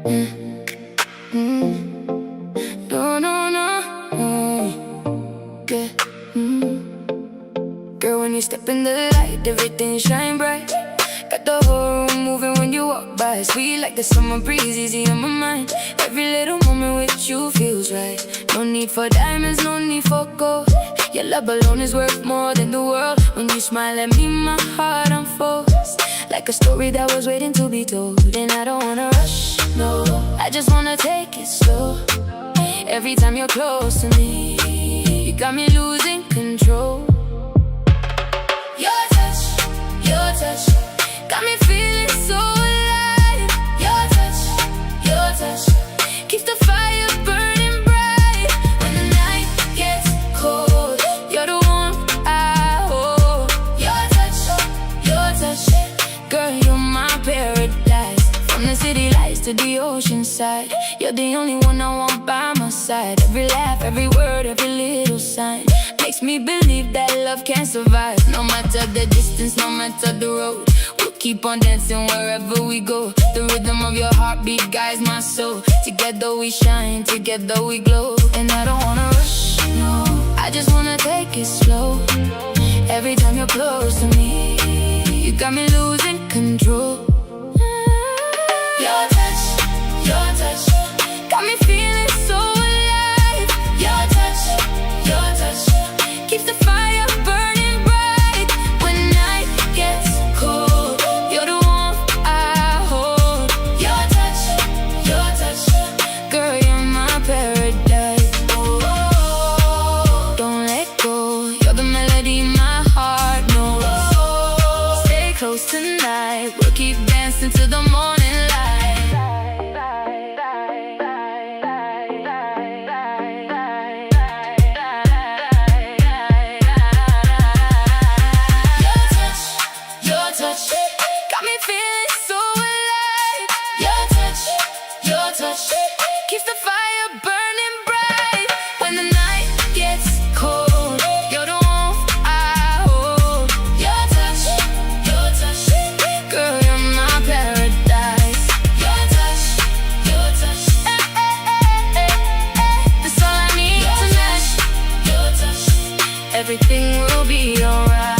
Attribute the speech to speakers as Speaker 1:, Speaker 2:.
Speaker 1: No, no, no. Yeah. Girl, when you step in the light, everything shine bright. Got the whole room moving when you walk by. Sweet like the summer breeze, easy on my mind. Every little moment with you feels right. No need for diamonds, no need for gold. Your love alone is worth more than the world. When you smile at me, my heart unfolds like a story that was waiting to be told. And I don't wanna rush, no, I just wanna take it slow. Every time you're close to me, you got me losing control. Your touch, got me feeling so alive. Your touch, keeps the fire burning bright. When the night gets cold, you're the warmth I hold. Your touch, girl, you're my paradise. From the city lights to the ocean side, you're the only one I want by my side. Every laugh, every word, every little sign makes me believe that love can survive. No matter the distance, no matter the road, we'll keep on dancing wherever we go. The rhythm of your heartbeat guides my soul. Together we shine, together we glow. And I don't wanna rush, no, I just wanna take it slow. Every time you're close to me, you got me losing control. Your touch, got me feeling so alive. Your touch, keeps the fire burning bright. When night gets cold, you're the warmth I hold. Your touch, girl, you're my paradise. Oh, don't let go, you're the melody my heart knows. Stay close tonight, we'll keep dancing till the morning light. Got me feeling so alive. Your touch, keeps the fire burning bright. When the night gets cold, you're the warmth I hold. Your touch, girl, you're my paradise. Your touch, that's all I need tonight. Everything will be alright.